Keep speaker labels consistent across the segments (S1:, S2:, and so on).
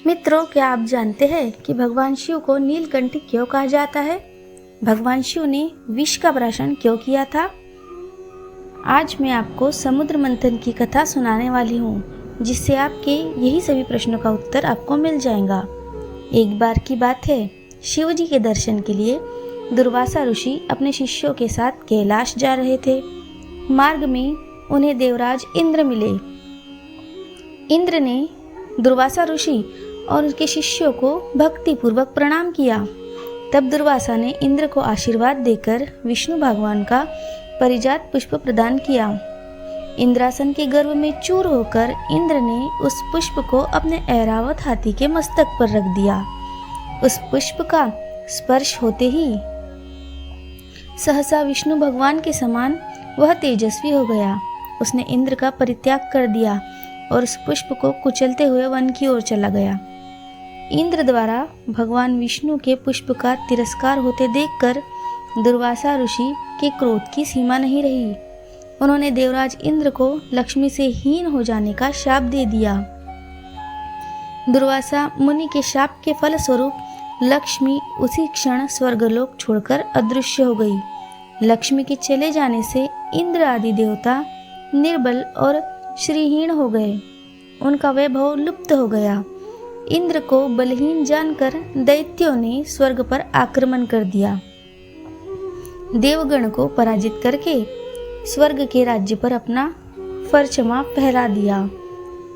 S1: मित्रों, क्या आप जानते हैं कि भगवान शिव को नीलकंठ क्यों कहा जाता है? भगवान शिव ने विष का प्राशन क्यों किया था? आज मैं आपको समुद्र मंथन की कथा सुनाने वाली हूँ, जिससे आपके यही सभी प्रश्नों का उत्तर आपको मिल जाएगा। एक बार की बात है, शिव जी के दर्शन के लिए दुर्वासा ऋषि अपने शिष्यों के साथ कैलाश जा रहे थे। मार्ग में उन्हें देवराज इंद्र मिले। इंद्र ने दुर्वासा ऋषि और उसके शिष्यों को भक्ति पूर्वक प्रणाम किया। तब दुर्वासा ने इंद्र को आशीर्वाद देकर विष्णु भगवान का परिजात पुष्प प्रदान किया। इंद्रासन के गर्व में चूर होकर इंद्र ने उस पुष्प को अपने ऐरावत हाथी के मस्तक पर रख दिया। उस पुष्प का स्पर्श होते ही सहसा विष्णु भगवान के समान वह तेजस्वी हो गया। उसने इंद्र का परित्याग कर दिया और उस पुष्प को कुचलते हुए वन की ओर चला गया। इंद्र द्वारा भगवान विष्णु के पुष्प का तिरस्कार होते देखकर दुर्वासा ऋषि के क्रोध की सीमा नहीं रही। उन्होंने देवराज इंद्र को लक्ष्मी से हीन हो जाने का शाप दे दिया। दुर्वासा मुनि के शाप के फलस्वरूप लक्ष्मी उसी क्षण स्वर्गलोक छोड़कर अदृश्य हो गई। लक्ष्मी के चले जाने से इंद्र आदि देवता निर्बल और श्रीहीन हो गए। उनका वैभव लुप्त हो गया। इंद्र को बलहीन जानकर दैत्यों ने स्वर्ग पर आक्रमण कर दिया। देवगण को पराजित करके स्वर्ग के राज्य पर अपना परचमा फहरा दिया।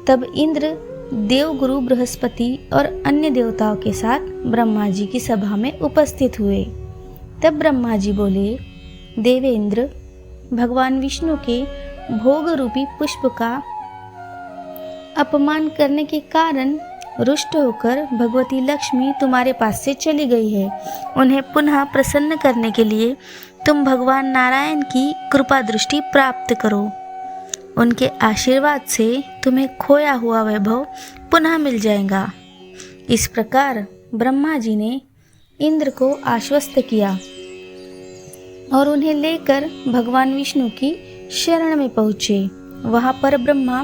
S1: तब इंद्र देवगुरु बृहस्पति और अन्य देवताओं के साथ ब्रह्मा जी की सभा में उपस्थित हुए। तब ब्रह्मा जी बोले, देवेंद्र, भगवान विष्णु के भोग रूपी पुष्प का अपमान करने के कारण रुष्ट होकर भगवती लक्ष्मी तुम्हारे पास से चली गई है। उन्हें पुनः प्रसन्न करने के लिए तुम भगवान नारायण की कृपा दृष्टि प्राप्त करो। उनके आशीर्वाद से तुम्हें खोया हुआ वैभव पुनः मिल जाएगा। इस प्रकार ब्रह्मा जी ने इंद्र को आश्वस्त किया और उन्हें लेकर भगवान विष्णु की शरण में पहुँचे। वहाँ पर ब्रह्मा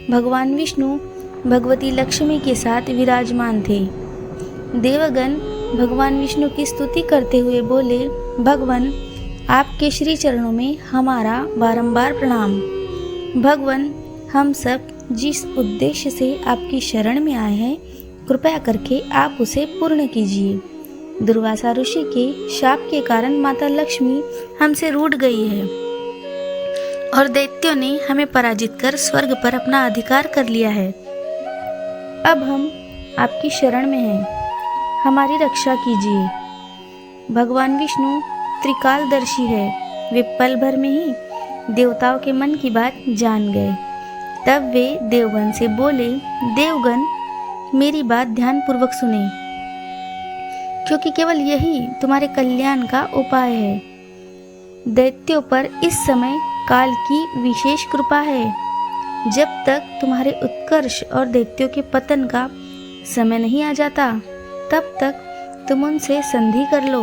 S1: भगवान विष्णु भगवती लक्ष्मी के साथ विराजमान थे। देवगण भगवान विष्णु की स्तुति करते हुए बोले, भगवान, आपके श्री चरणों में हमारा बारंबार प्रणाम। भगवान, हम सब जिस उद्देश्य से आपकी शरण में आए हैं, कृपया करके आप उसे पूर्ण कीजिए। दुर्वासा ऋषि के शाप के कारण माता लक्ष्मी हमसे रूठ गई है और दैत्यों ने हमें पराजित कर स्वर्ग पर अपना अधिकार कर लिया है। अब हम आपकी शरण में हैं, हमारी रक्षा कीजिए। भगवान विष्णु त्रिकालदर्शी है। वे पल भर में ही देवताओं के मन की बात जान गए। तब वे देवगण से बोले, देवगण, मेरी बात ध्यानपूर्वक सुने, क्योंकि केवल यही तुम्हारे कल्याण का उपाय है। दैत्यों पर इस समय काल की विशेष कृपा है। जब तक तुम्हारे उत्कर्ष और दैत्यों के पतन का समय नहीं आ जाता, तब तक तुम उनसे संधि कर लो।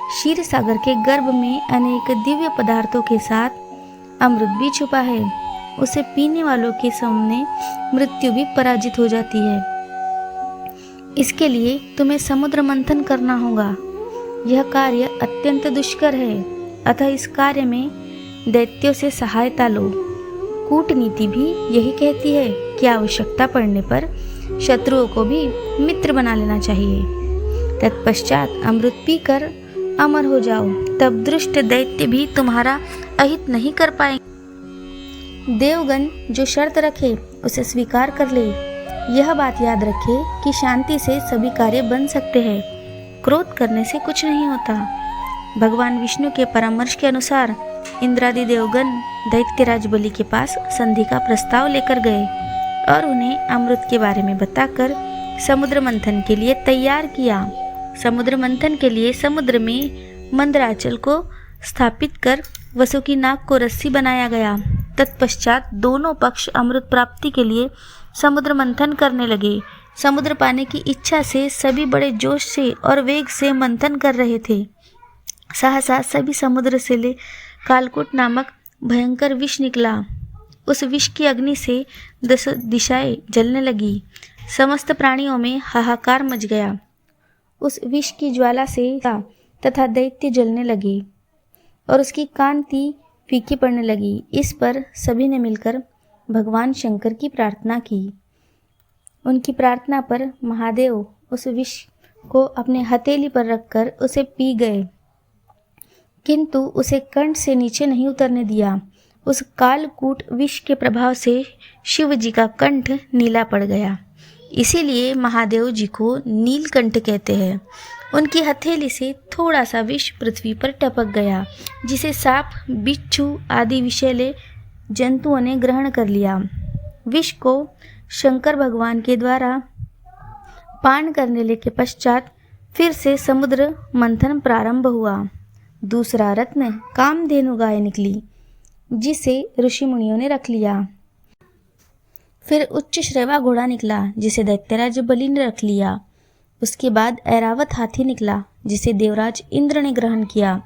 S1: क्षीर सागर के गर्भ में अनेक दिव्य पदार्थों के साथ अमृत भी छुपा है। उसे पीने वालों के सामने मृत्यु भी पराजित हो जाती है। इसके लिए तुम्हें समुद्र मंथन करना होगा। यह कार्य अत्यंत दुष्कर है, अतः इस कार्य में दैत्यों से सहायता लो। कूटनीति भी यही कहती है कि आवश्यकता पड़ने पर शत्रुओं को भी मित्र बना लेना चाहिए। तत्पश्चात अमृत पीकर अमर हो जाओ, तब दुष्ट दैत्य भी तुम्हारा अहित नहीं कर पाएंगे। देवगण जो शर्त रखे उसे स्वीकार कर ले। यह बात याद रखे कि शांति से सभी कार्य बन सकते हैं, क्रोध करने से कुछ नहीं होता। भगवान विष्णु के परामर्श के अनुसार इंद्रादि देवगण दैत्यराज बलि के पास संधि का प्रस्ताव लेकर गए और उन्हें अमृत के बारे में बताकर समुद्र मंथन के लिए तैयार किया। समुद्र मंथन के लिए समुद्र में मंदराचल को स्थापित कर वसु की नाक को रस्सी बनाया गया। तत्पश्चात दोनों पक्ष अमृत प्राप्ति के लिए समुद्र मंथन करने लगे। समुद्र पाने की इच्छा से सभी बड़े जोश से और वेग से मंथन कर रहे थे। सहसा सभी समुद्र से ले कालकूट नामक भयंकर विष निकला। उस विष की अग्नि से 10 दिशाएं जलने लगी। समस्त प्राणियों में हाहाकार मच गया। उस विष की ज्वाला से तथा दैत्य जलने लगे और उसकी कांति फीकी पड़ने लगी। इस पर सभी ने मिलकर भगवान शंकर की प्रार्थना की। उनकी प्रार्थना पर महादेव उस विष को अपने हथेली पर रखकर उसे पी गए, किंतु उसे कंठ से नीचे नहीं उतरने दिया। उस कालकूट विष के प्रभाव से शिव जी का कंठ नीला पड़ गया, इसीलिए महादेव जी को नीलकंठ कहते हैं। उनकी हथेली से थोड़ा सा विष पृथ्वी पर टपक गया, जिसे सांप, बिच्छू आदि विषैले जंतुओं ने ग्रहण कर लिया। विष को शंकर भगवान के द्वारा पान करने के पश्चात फिर से समुद्र मंथन प्रारंभ हुआ। दूसरा रत्न कामधेनु गाय निकली, जिसे ऋषि मुनियों ने रख लिया। फिर उच्च श्रेवा घोड़ा निकला, जिसे दैत्यराज बलि ने रख लिया। उसके बाद ऐरावत हाथी निकला, जिसे देवराज इंद्र ने ग्रहण किया।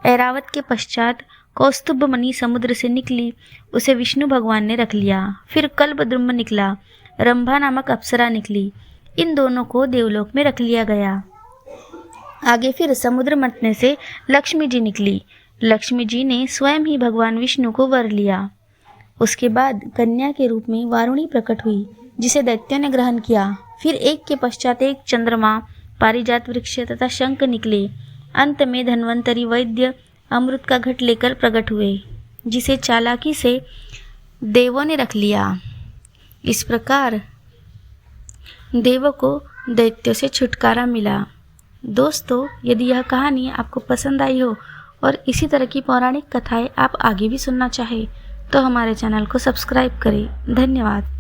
S1: ऐरावत के पश्चात कौस्तुभ मणि समुद्र से निकली, उसे विष्णु भगवान ने रख लिया। फिर कल्पद्रुम निकला, रंभा नामक अप्सरा निकली, इन दोनों को देवलोक में रख लिया गया। आगे फिर समुद्र मंथन से लक्ष्मी जी निकली। लक्ष्मी जी ने स्वयं ही भगवान विष्णु को वर लिया। उसके बाद कन्या के रूप में वारुणी प्रकट हुई, जिसे दैत्यों ने ग्रहण किया। फिर एक के पश्चात एक चंद्रमा, पारिजात वृक्ष तथा शंख निकले। अंत में धन्वंतरी वैद्य अमृत का घट लेकर प्रकट हुए, जिसे चालाकी से देवों ने रख लिया। इस प्रकार देवों को दैत्यों से छुटकारा मिला। दोस्तों, यदि यह कहानी आपको पसंद आई हो और इसी तरह की पौराणिक कथाएं आप आगे भी सुनना चाहें, तो हमारे चैनल को सब्सक्राइब करें। धन्यवाद।